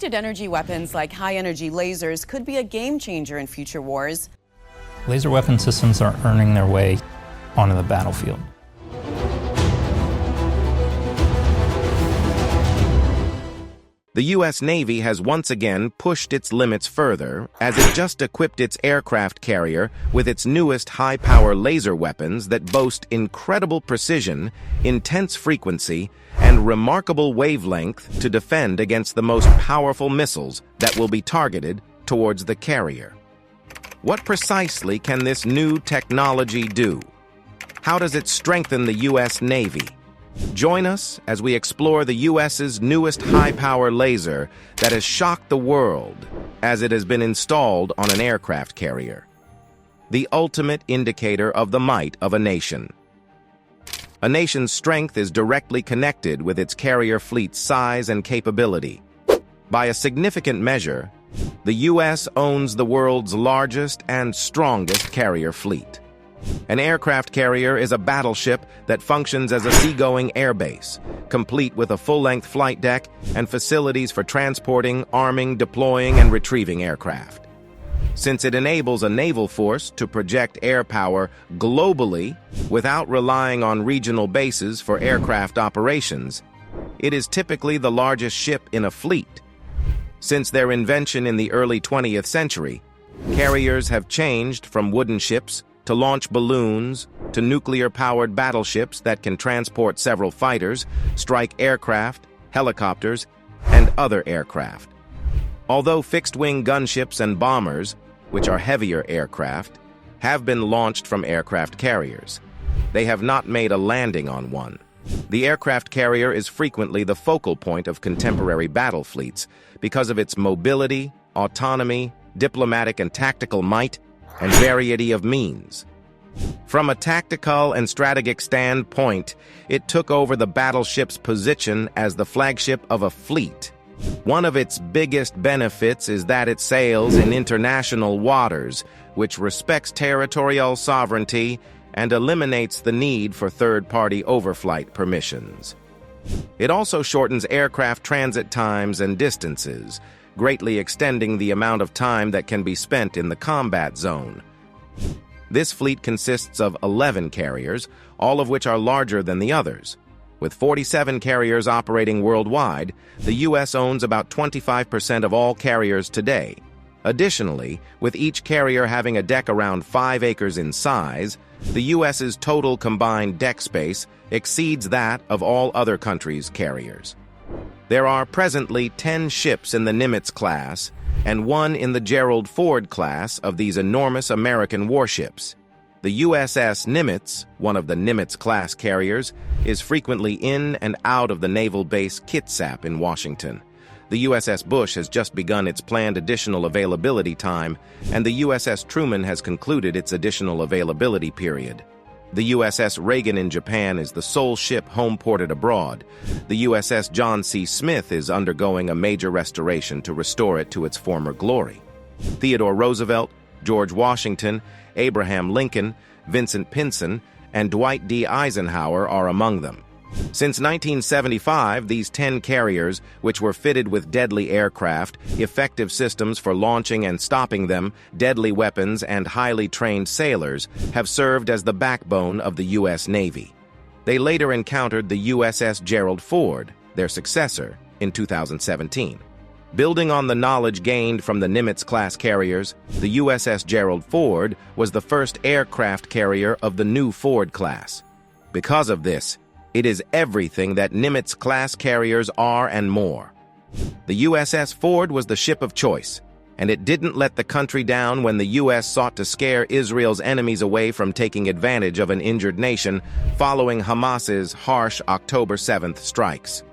Directed energy weapons like high-energy lasers could be a game-changer in future wars. Laser weapon systems are earning their way onto the battlefield. The U.S. Navy has once again pushed its limits further as it just equipped its aircraft carrier with its newest high-power laser weapons that boast incredible precision, intense frequency, and remarkable wavelength to defend against the most powerful missiles that will be targeted towards the carrier. What precisely can this new technology do? How does it strengthen the U.S. Navy? Join us as we explore the U.S.'s newest high-power laser that has shocked the world as it has been installed on an aircraft carrier. The ultimate indicator of the might of a nation. A nation's strength is directly connected with its carrier fleet's size and capability. By a significant measure, the U.S. owns the world's largest and strongest carrier fleet. An aircraft carrier is a battleship that functions as a seagoing airbase, complete with a full-length flight deck and facilities for transporting, arming, deploying, and retrieving aircraft. Since it enables a naval force to project air power globally without relying on regional bases for aircraft operations, it is typically the largest ship in a fleet. Since their invention in the early 20th century, carriers have changed from wooden ships to launch balloons, to nuclear-powered battleships that can transport several fighters, strike aircraft, helicopters, and other aircraft. Although fixed-wing gunships and bombers, which are heavier aircraft, have been launched from aircraft carriers, they have not made a landing on one. The aircraft carrier is frequently the focal point of contemporary battle fleets because of its mobility, autonomy, diplomatic and tactical might, and variety of means. From a tactical and strategic standpoint, it took over the battleship's position as the flagship of a fleet. One of its biggest benefits is that it sails in international waters, which respects territorial sovereignty and eliminates the need for third-party overflight permissions. It also shortens aircraft transit times and distances, greatly extending the amount of time that can be spent in the combat zone. This fleet consists of 11 carriers, all of which are larger than the others. With 47 carriers operating worldwide, the U.S. owns about 25% of all carriers today. Additionally, with each carrier having a deck around 5 acres in size, the U.S.'s total combined deck space exceeds that of all other countries' carriers. There are presently 10 ships in the Nimitz class and 1 in the Gerald Ford class of these enormous American warships. The USS Nimitz, one of the Nimitz-class carriers, is frequently in and out of the naval base Kitsap in Washington. The USS Bush has just begun its planned additional availability time, and the USS Truman has concluded its additional availability period. The USS Reagan in Japan is the sole ship home-ported abroad. The USS John C. Smith is undergoing a major restoration to restore it to its former glory. Theodore Roosevelt, George Washington, Abraham Lincoln, Vincent Pinson, and Dwight D. Eisenhower are among them. Since 1975, these 10 carriers, which were fitted with deadly aircraft, effective systems for launching and stopping them, deadly weapons, and highly trained sailors, have served as the backbone of the U.S. Navy. They later encountered the USS Gerald Ford, their successor, in 2017. Building on the knowledge gained from the Nimitz-class carriers, the USS Gerald Ford was the first aircraft carrier of the new Ford class. Because of this, it is everything that Nimitz-class carriers are and more. The USS Ford was the ship of choice, and it didn't let the country down when the U.S. sought to scare Israel's enemies away from taking advantage of an injured nation following Hamas's harsh October 7th strikes.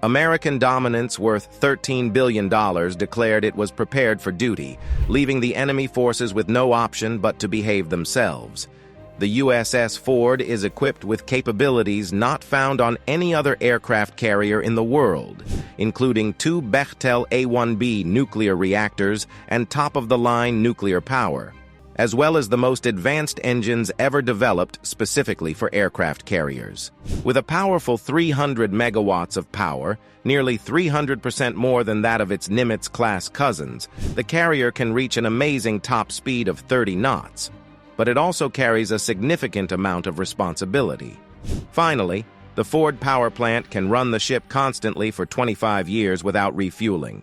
American dominance worth $13 billion declared it was prepared for duty, leaving the enemy forces with no option but to behave themselves. The USS Ford is equipped with capabilities not found on any other aircraft carrier in the world, including 2 Bechtel A-1B nuclear reactors and top-of-the-line nuclear power. as well as the most advanced engines ever developed specifically for aircraft carriers. With a powerful 300 megawatts of power, nearly 300% more than that of its Nimitz-class cousins, the carrier can reach an amazing top speed of 30 knots. But it also carries a significant amount of responsibility. Finally, the Ford power plant can run the ship constantly for 25 years without refueling.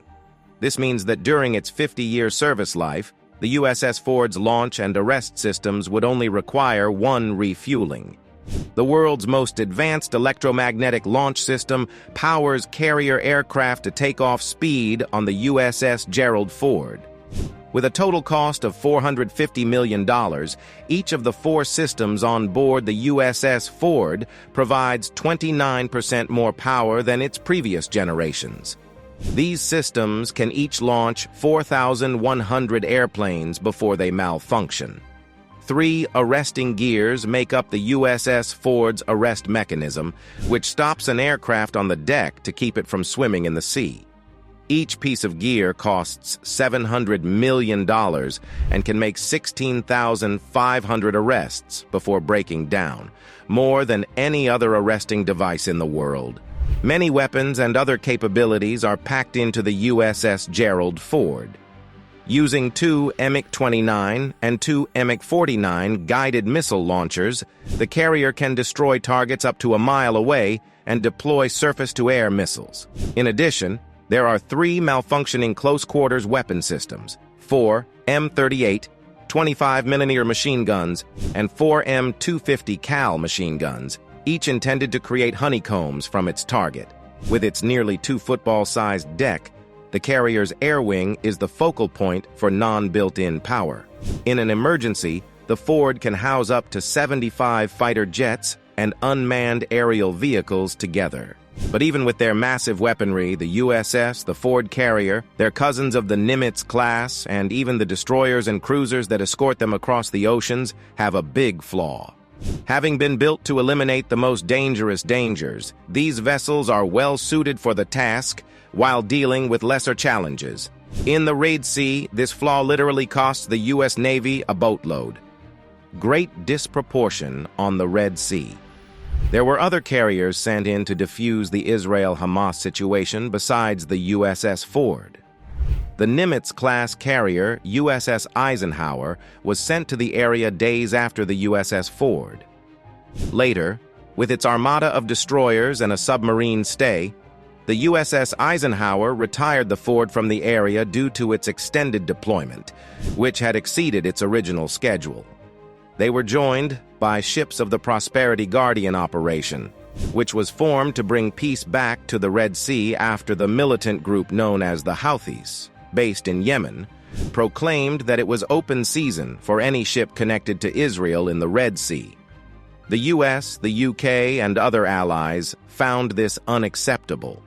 This means that during its 50-year service life, the USS Ford's launch and arrest systems would only require one refueling. The world's most advanced electromagnetic launch system powers carrier aircraft to take off speed on the USS Gerald Ford. With a total cost of $450 million, each of the 4 systems on board the USS Ford provides 29% more power than its previous generations. These systems can each launch 4,100 airplanes before they malfunction. 3 arresting gears make up the USS Ford's arrest mechanism, which stops an aircraft on the deck to keep it from swimming in the sea. Each piece of gear costs $700 million and can make 16,500 arrests before breaking down, more than any other arresting device in the world. Many weapons and other capabilities are packed into the USS Gerald Ford. Using 2 MiG-29 and 2 MiG-49 guided missile launchers, the carrier can destroy targets up to a mile away and deploy surface-to-air missiles. In addition, there are 3 malfunctioning close-quarters weapon systems, 4 M38 25mm machine guns, and 4 M250 Cal machine guns, each intended to create honeycombs from its target. With its nearly 2 football-sized deck, the carrier's air wing is the focal point for non-built-in power. In an emergency, the Ford can house up to 75 fighter jets and unmanned aerial vehicles together. But even with their massive weaponry, the USS, the Ford carrier, their cousins of the Nimitz class, and even the destroyers and cruisers that escort them across the oceans have a big flaw. Having been built to eliminate the most dangerous dangers, these vessels are well suited for the task while dealing with lesser challenges. In the Red Sea, this flaw literally costs the U.S. Navy a boatload. Great disproportion on the Red Sea. There were other carriers sent in to defuse the Israel-Hamas situation besides the USS Ford. The Nimitz-class carrier, USS Eisenhower, was sent to the area days after the USS Ford. Later, with its armada of destroyers and a submarine stay, the USS Eisenhower retired the Ford from the area due to its extended deployment, which had exceeded its original schedule. They were joined by ships of the Prosperity Guardian operation, which was formed to bring peace back to the Red Sea after the militant group known as the Houthis, based in Yemen, proclaimed that it was open season for any ship connected to Israel in the Red Sea. The US, the UK, and other allies found this unacceptable.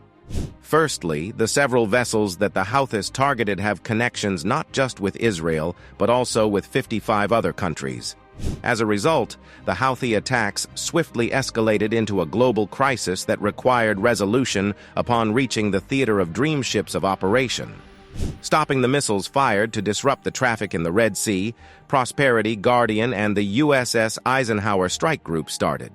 Firstly, the several vessels that the Houthis targeted have connections not just with Israel, but also with 55 other countries. As a result, the Houthi attacks swiftly escalated into a global crisis that required resolution upon reaching the theater of dream ships of operation. Stopping the missiles fired to disrupt the traffic in the Red Sea, Prosperity, Guardian, and the USS Eisenhower strike group started.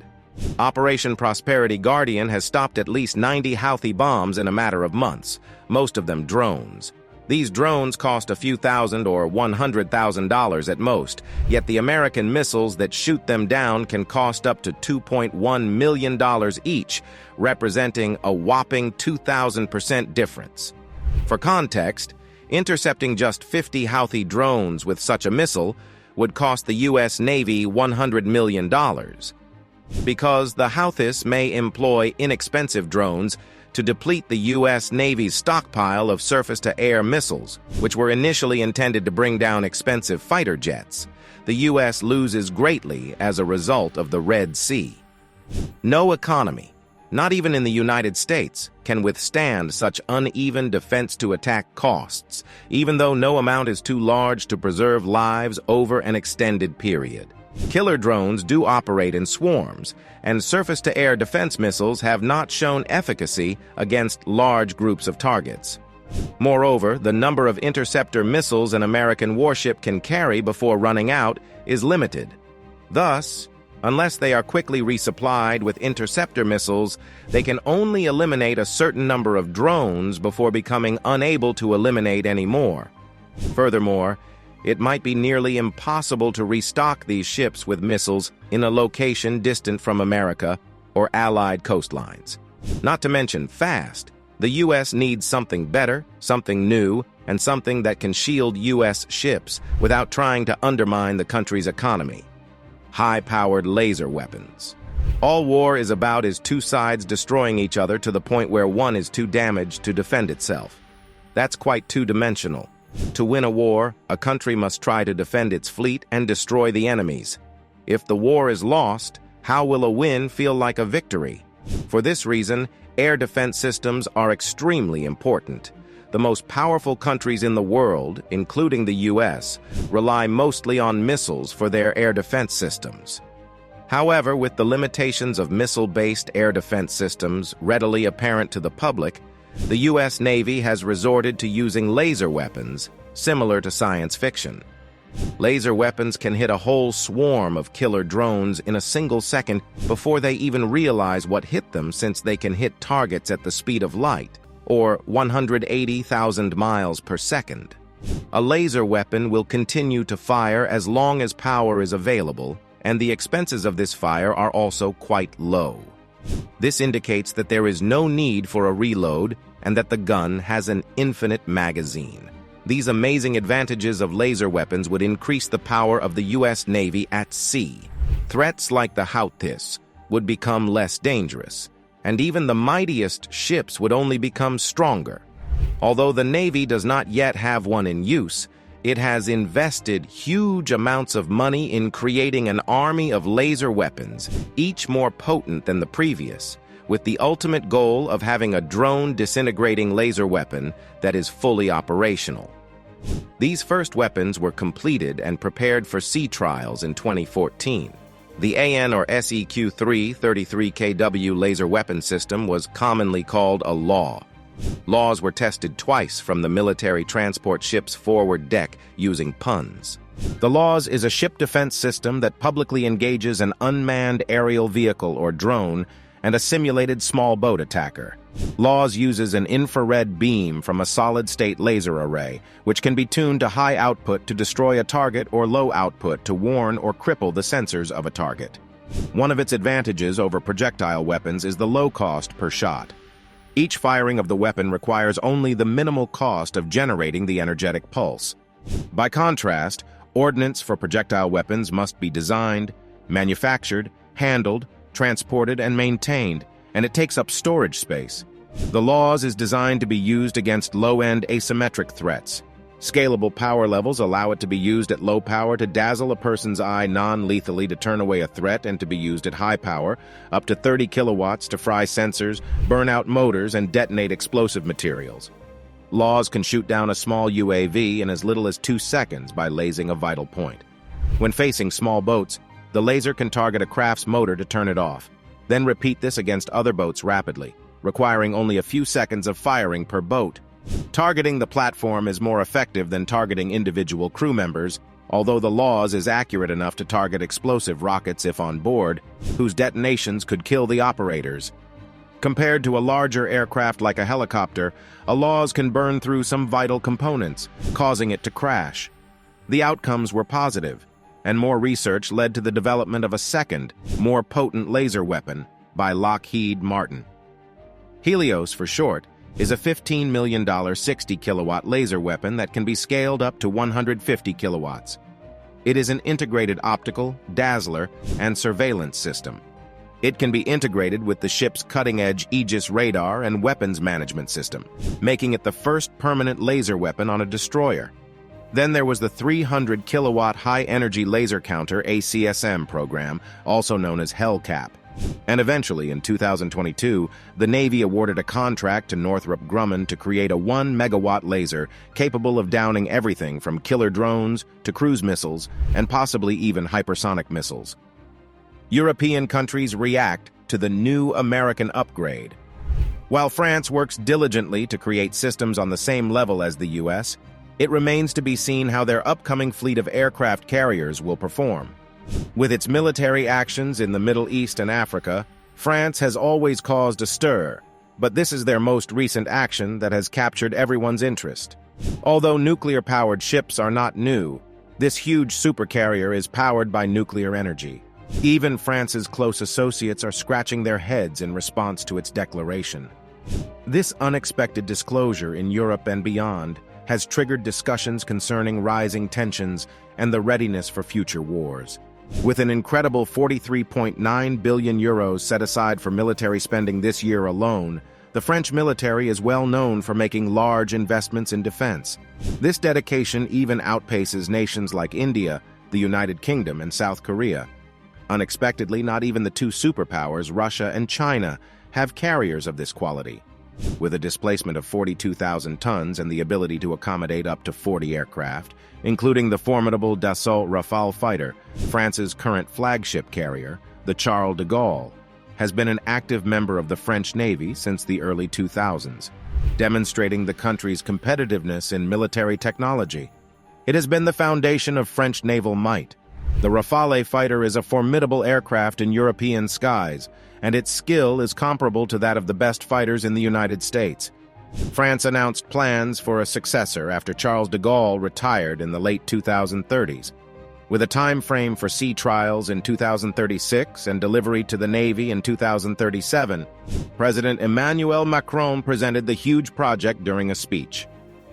Operation Prosperity Guardian has stopped at least 90 Houthi bombs in a matter of months, most of them drones. These drones cost a few thousand or $100,000 at most, yet the American missiles that shoot them down can cost up to $2.1 million each, representing a whopping 2,000% difference. For context, intercepting just 50 Houthi drones with such a missile would cost the U.S. Navy $100 million. Because the Houthis may employ inexpensive drones to deplete the U.S. Navy's stockpile of surface-to-air missiles, which were initially intended to bring down expensive fighter jets, the U.S. loses greatly as a result of the Red Sea. No economy, not even in the United States, can withstand such uneven defense-to-attack costs, even though no amount is too large to preserve lives over an extended period. Killer drones do operate in swarms, and surface-to-air defense missiles have not shown efficacy against large groups of targets. Moreover, the number of interceptor missiles an American warship can carry before running out is limited. Thus, unless they are quickly resupplied with interceptor missiles, they can only eliminate a certain number of drones before becoming unable to eliminate any more. Furthermore, it might be nearly impossible to restock these ships with missiles in a location distant from America or Allied coastlines. Not to mention fast. The U.S. needs something better, something new, and something that can shield U.S. ships without trying to undermine the country's economy. High-powered laser weapons. All war is about is two sides destroying each other to the point where one is too damaged to defend itself. That's quite two-dimensional. To win a war, a country must try to defend its fleet and destroy the enemies. If the war is lost, how will a win feel like a victory? For this reason, air defense systems are extremely important. The most powerful countries in the world, including the U.S., rely mostly on missiles for their air defense systems. However, with the limitations of missile-based air defense systems readily apparent to the public, the U.S. Navy has resorted to using laser weapons, similar to science fiction. Laser weapons can hit a whole swarm of killer drones in a single second before they even realize what hit them, since they can hit targets at the speed of light, or 180,000 miles per second. A laser weapon will continue to fire as long as power is available, and the expenses of this fire are also quite low. This indicates that there is no need for a reload and that the gun has an infinite magazine. These amazing advantages of laser weapons would increase the power of the U.S. Navy at sea. Threats like the Houthis would become less dangerous, and even the mightiest ships would only become stronger. Although the Navy does not yet have one in use, it has invested huge amounts of money in creating an army of laser weapons, each more potent than the previous, with the ultimate goal of having a drone disintegrating laser weapon that is fully operational. These first weapons were completed and prepared for sea trials in 2014. The AN or SEQ-3 33kW laser weapon system was commonly called a LAW. LAWs were tested twice from the military transport ship's forward deck using puns. The LAWs is a ship defense system that publicly engages an unmanned aerial vehicle or drone and a simulated small boat attacker. LAWs uses an infrared beam from a solid-state laser array, which can be tuned to high output to destroy a target or low output to warn or cripple the sensors of a target. One of its advantages over projectile weapons is the low cost per shot. Each firing of the weapon requires only the minimal cost of generating the energetic pulse. By contrast, ordnance for projectile weapons must be designed, manufactured, handled, transported, and maintained, and it takes up storage space. The LAWs is designed to be used against low-end asymmetric threats. Scalable power levels allow it to be used at low power to dazzle a person's eye non-lethally to turn away a threat, and to be used at high power, up to 30 kilowatts to fry sensors, burn out motors, and detonate explosive materials. LAWs can shoot down a small UAV in as little as 2 seconds by lasing a vital point. When facing small boats, the laser can target a craft's motor to turn it off, then repeat this against other boats rapidly, requiring only a few seconds of firing per boat. Targeting the platform is more effective than targeting individual crew members, although the LAWs is accurate enough to target explosive rockets if on board, whose detonations could kill the operators. Compared to a larger aircraft like a helicopter, a LAWs can burn through some vital components, causing it to crash. The outcomes were positive, and more research led to the development of a second, more potent laser weapon by Lockheed Martin. Helios, for short, is a $15 million 60-kilowatt laser weapon that can be scaled up to 150 kilowatts. It is an integrated optical, dazzler, and surveillance system. It can be integrated with the ship's cutting-edge Aegis radar and weapons management system, making it the first permanent laser weapon on a destroyer. Then there was the 300-kilowatt high-energy laser counter ACSM program, also known as Hellcat. And eventually, in 2022, the Navy awarded a contract to Northrop Grumman to create a 1-megawatt laser capable of downing everything from killer drones to cruise missiles and possibly even hypersonic missiles. European countries react to the new American upgrade. While France works diligently to create systems on the same level as the US, it remains to be seen how their upcoming fleet of aircraft carriers will perform. With its military actions in the Middle East and Africa, France has always caused a stir, but this is their most recent action that has captured everyone's interest. Although nuclear-powered ships are not new, this huge supercarrier is powered by nuclear energy. Even France's close associates are scratching their heads in response to its declaration. This unexpected disclosure in Europe and beyond has triggered discussions concerning rising tensions and the readiness for future wars. With an incredible 43.9 billion euros set aside for military spending this year alone, the French military is well known for making large investments in defense. This dedication even outpaces nations like India, the United Kingdom, and South Korea. Unexpectedly, not even the two superpowers, Russia and China, have carriers of this quality. With a displacement of 42,000 tons and the ability to accommodate up to 40 aircraft, including the formidable Dassault Rafale fighter, France's current flagship carrier, the Charles de Gaulle, has been an active member of the French Navy since the early 2000s, demonstrating the country's competitiveness in military technology. It has been the foundation of French naval might. The Rafale fighter is a formidable aircraft in European skies, and its skill is comparable to that of the best fighters in the United States. France announced plans for a successor after Charles de Gaulle retired in the late 2030s. With a time frame for sea trials in 2036 and delivery to the Navy in 2037, President Emmanuel Macron presented the huge project during a speech.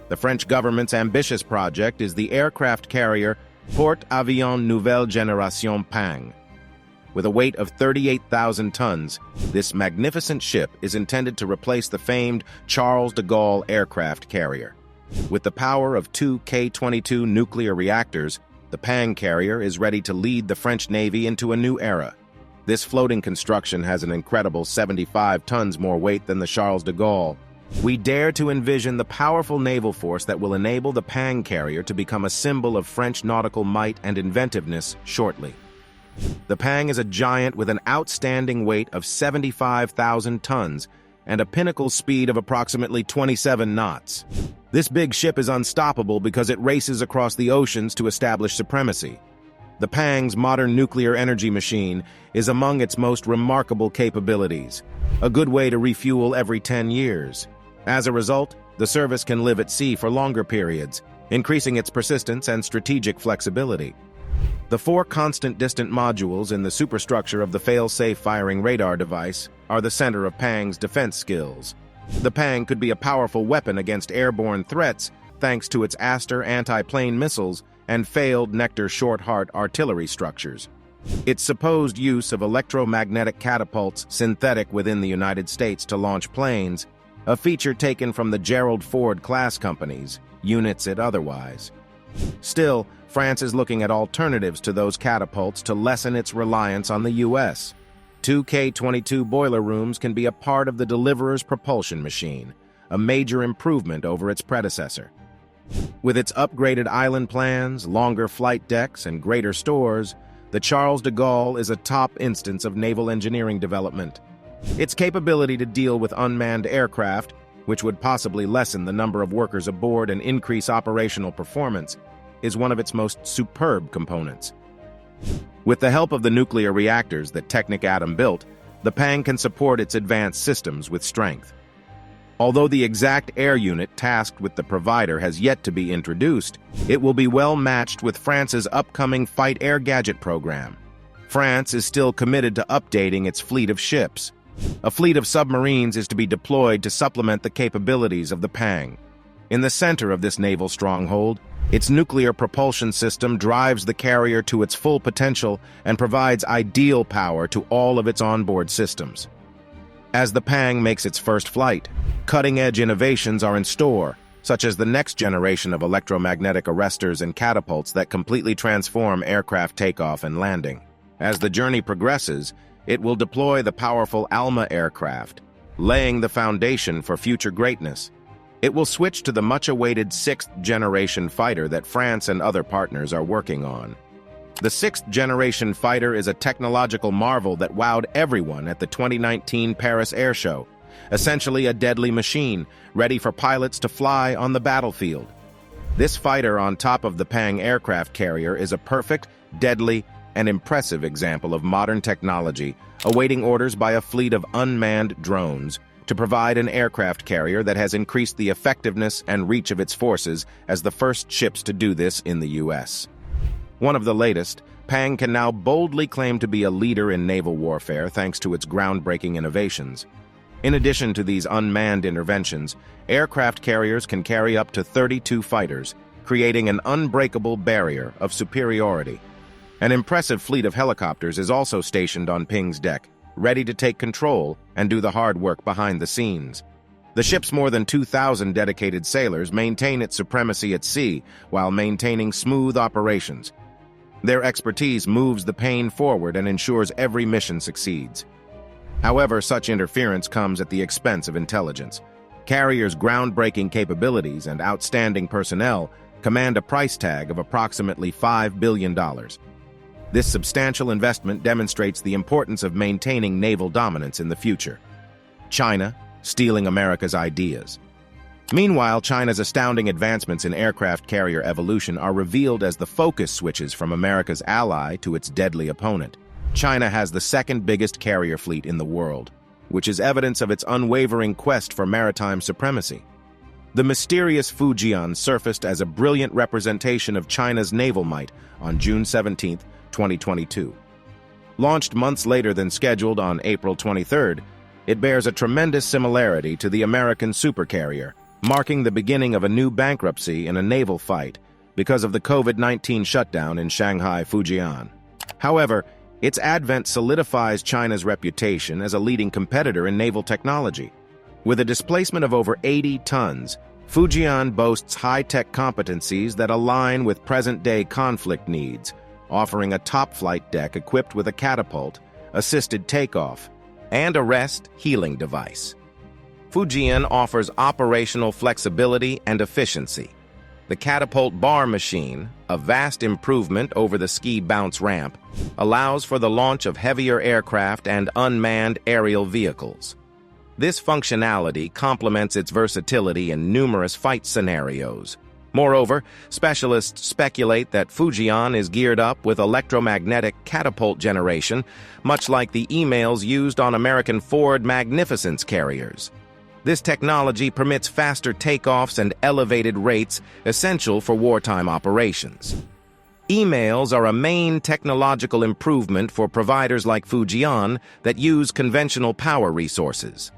The French government's ambitious project is the aircraft carrier Porte-Avions Nouvelle Génération PANG. With a weight of 38,000 tons, this magnificent ship is intended to replace the famed Charles de Gaulle aircraft carrier. With the power of two K-22 nuclear reactors, the PANG carrier is ready to lead the French Navy into a new era. This floating construction has an incredible 75 tons more weight than the Charles de Gaulle. We dare to envision the powerful naval force that will enable the PANG carrier to become a symbol of French nautical might and inventiveness shortly. The PANG is a giant with an outstanding weight of 75,000 tons and a pinnacle speed of approximately 27 knots. This big ship is unstoppable because it races across the oceans to establish supremacy. The PANG's modern nuclear energy machine is among its most remarkable capabilities, a good way to refuel every 10 years. As a result, the service can live at sea for longer periods, increasing its persistence and strategic flexibility. The four constant distant modules in the superstructure of the fail-safe firing radar device are the center of PANG's defense skills. The PANG could be a powerful weapon against airborne threats thanks to its Aster anti-plane missiles and failed Nectar short-heart artillery structures. Its supposed use of electromagnetic catapults synthetic within the United States to launch planes, a feature taken from the Gerald Ford class companies, units it otherwise. Still, France is looking at alternatives to those catapults to lessen its reliance on the U.S. Two K-22 boiler rooms can be a part of the Deliverer's propulsion machine, a major improvement over its predecessor. With its upgraded island plans, longer flight decks, and greater stores, the Charles de Gaulle is a top instance of naval engineering development. Its capability to deal with unmanned aircraft, which would possibly lessen the number of workers aboard and increase operational performance, is one of its most superb components. With the help of the nuclear reactors that Technic Atom built, the PANG can support its advanced systems with strength. Although the exact air unit tasked with the provider has yet to be introduced, it will be well matched with France's upcoming Fight Air Gadget program. France is still committed to updating its fleet of ships. A fleet of submarines is to be deployed to supplement the capabilities of the PANG. In the center of this naval stronghold, its nuclear propulsion system drives the carrier to its full potential and provides ideal power to all of its onboard systems. As the PANG makes its first flight, cutting-edge innovations are in store, such as the next generation of electromagnetic arresters and catapults that completely transform aircraft takeoff and landing. As the journey progresses, it will deploy the powerful Alma aircraft, laying the foundation for future greatness. It will switch to the much-awaited sixth-generation fighter that France and other partners are working on. The sixth-generation fighter is a technological marvel that wowed everyone at the 2019 Paris Air Show. essentially a deadly machine, ready for pilots to fly on the battlefield. This fighter on top of the Pang aircraft carrier is a perfect, deadly, and impressive example of modern technology, awaiting orders by a fleet of unmanned drones to provide an aircraft carrier that has increased the effectiveness and reach of its forces as the first ships to do this in the U.S. One of the latest, Pang can now boldly claim to be a leader in naval warfare thanks to its groundbreaking innovations. In addition to these unmanned interventions, aircraft carriers can carry up to 32 fighters, creating an unbreakable barrier of superiority. An impressive fleet of helicopters is also stationed on Ping's deck, ready to take control and do the hard work behind the scenes. The ship's more than 2,000 dedicated sailors maintain its supremacy at sea while maintaining smooth operations. Their expertise moves the Pang forward and ensures every mission succeeds. However, such interference comes at the expense of intelligence. Carriers' groundbreaking capabilities and outstanding personnel command a price tag of approximately $5 billion. This substantial investment demonstrates the importance of maintaining naval dominance in the future. China, stealing America's ideas. Meanwhile, China's astounding advancements in aircraft carrier evolution are revealed as the focus switches from America's ally to its deadly opponent. China has the second biggest carrier fleet in the world, which is evidence of its unwavering quest for maritime supremacy. The mysterious Fujian surfaced as a brilliant representation of China's naval might on June 17, 2022. Launched months later than scheduled on April 23rd, it bears a tremendous similarity to the American supercarrier, marking the beginning of a new bankruptcy in a naval fight because of the COVID-19 shutdown in Shanghai, Fujian. However, its advent solidifies China's reputation as a leading competitor in naval technology. With a displacement of over 80 tons, Fujian boasts high-tech competencies that align with present-day conflict needs, offering a top-flight deck equipped with a catapult, assisted takeoff, and a rest healing device. Fujian offers operational flexibility and efficiency. The catapult bar machine, a vast improvement over the ski bounce ramp, allows for the launch of heavier aircraft and unmanned aerial vehicles. This functionality complements its versatility in numerous fight scenarios. Moreover, specialists speculate that Fujian is geared up with electromagnetic catapult generation, much like the emails used on American Ford Magnificence carriers. This technology permits faster takeoffs and elevated rates essential for wartime operations. Emails are a main technological improvement for providers like Fujian that use conventional power resources.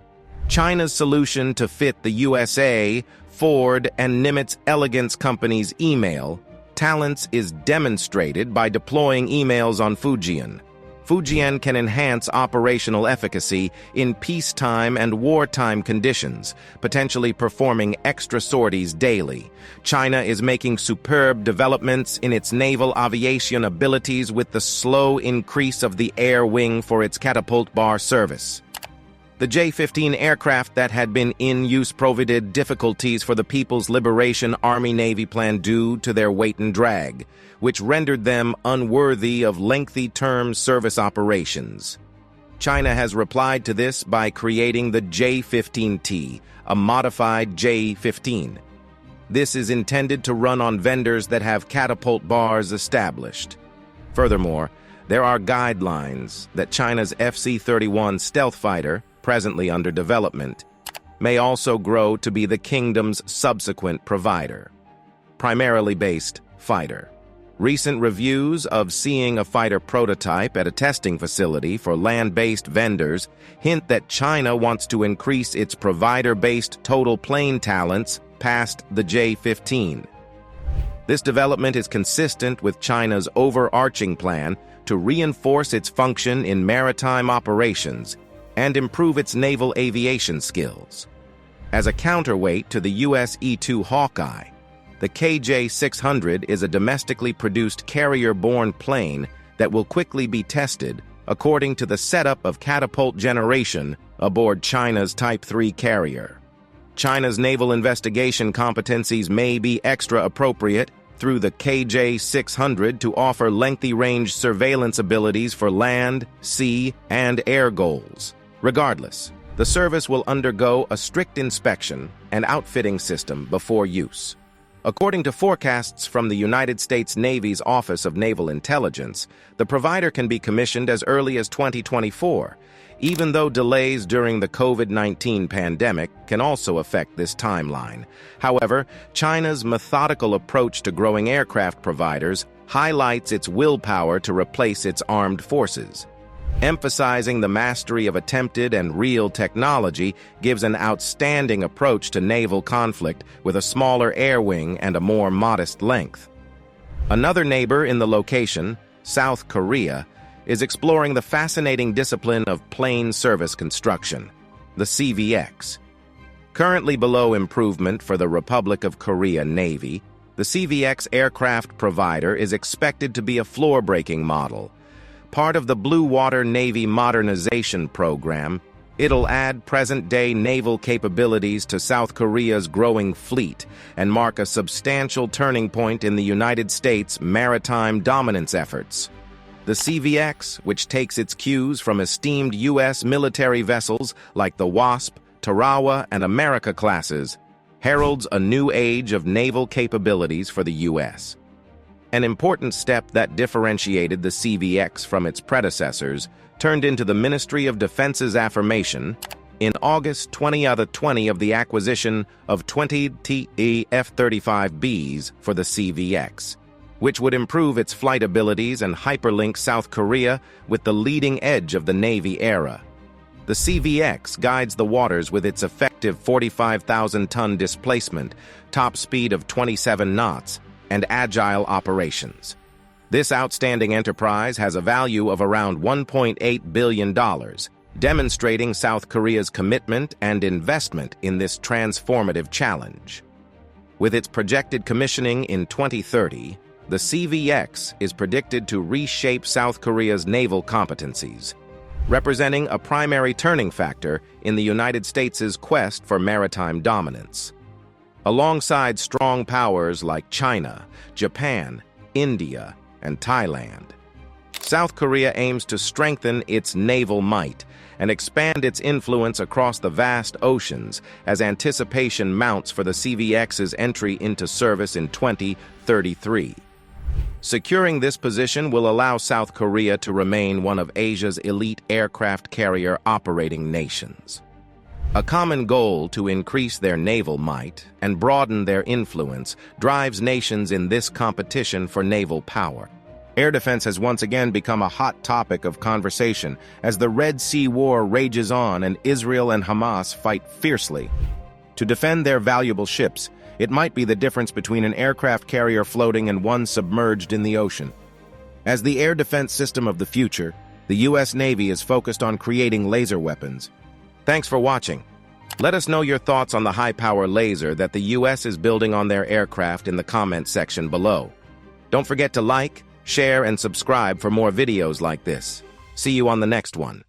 China's solution to fit the USA, Ford, and Nimitz Elegance Company's email talents is demonstrated by deploying emails on Fujian. Fujian can enhance operational efficacy in peacetime and wartime conditions, potentially performing extra sorties daily. China is making superb developments in its naval aviation abilities with the slow increase of the air wing for its catapult bar service. The J-15 aircraft that had been in use provided difficulties for the People's Liberation Army-Navy plan due to their weight and drag, which rendered them unworthy of lengthy-term service operations. China has replied to this by creating the J-15T, a modified J-15. This is intended to run on vendors that have catapult bars established. Furthermore, there are guidelines that China's FC-31 stealth fighter, presently under development, may also grow to be the kingdom's subsequent provider. Primarily based fighter. Recent reviews of seeing a fighter prototype at a testing facility for land-based vendors hint that China wants to increase its provider-based total plane talents past the J-15. This development is consistent with China's overarching plan to reinforce its function in maritime operations and improve its naval aviation skills. As a counterweight to the U.S. E-2 Hawkeye, the KJ-600 is a domestically produced carrier-borne plane that will quickly be tested according to the setup of catapult generation aboard China's Type 3 carrier. China's naval investigation competencies may be extra appropriate through the KJ-600 to offer lengthy-range surveillance abilities for land, sea, and air goals. Regardless, The service will undergo a strict inspection and outfitting system before use. According to forecasts from the United States Navy's Office of Naval Intelligence, the provider can be commissioned as early as 2024, even though delays during the COVID-19 pandemic can also affect this timeline. However, China's methodical approach to growing aircraft providers highlights its willpower to replace its armed forces. Emphasizing the mastery of attempted and real technology gives an outstanding approach to naval conflict with a smaller air wing and a more modest length. Another neighbor in the location, South Korea, is exploring the fascinating discipline of plane service construction, the CVX. Currently below improvement for the Republic of Korea Navy, the CVX aircraft provider is expected to be a floor-breaking model. Part of the Blue Water Navy modernization program, it'll add present-day naval capabilities to South Korea's growing fleet and mark a substantial turning point in the United States' maritime dominance efforts. The CVX, which takes its cues from esteemed U.S. military vessels like the Wasp, Tarawa, and America classes, heralds a new age of naval capabilities for the U.S. An important step that differentiated the CVX from its predecessors turned into the Ministry of Defense's affirmation in August 2020 of the acquisition of 20 TE F-35Bs for the CVX, which would improve its flight abilities and hyperlink South Korea with the leading edge of the Navy era. The CVX guides the waters with its effective 45,000-ton displacement, top speed of 27 knots, and agile operations. This outstanding enterprise has a value of around $1.8 billion, demonstrating South Korea's commitment and investment in this transformative challenge. With its projected commissioning in 2030, the CVX is predicted to reshape South Korea's naval competencies, representing a primary turning factor in the United States' quest for maritime dominance. Alongside strong powers like China, Japan, India, and Thailand, South Korea aims to strengthen its naval might and expand its influence across the vast oceans as anticipation mounts for the CVX's entry into service in 2033. Securing this position will allow South Korea to remain one of Asia's elite aircraft carrier operating nations. A common goal to increase their naval might and broaden their influence drives nations in this competition for naval power. Air defense has once again become a hot topic of conversation as the Red Sea War rages on and Israel and Hamas fight fiercely. To defend their valuable ships, it might be the difference between an aircraft carrier floating and one submerged in the ocean. As the air defense system of the future, the U.S. Navy is focused on creating laser weapons. Thanks for watching. Let us know your thoughts on the high-power laser that the U.S. is building on their aircraft in the comments section below. Don't forget to like, share, and subscribe for more videos like this. See you on the next one.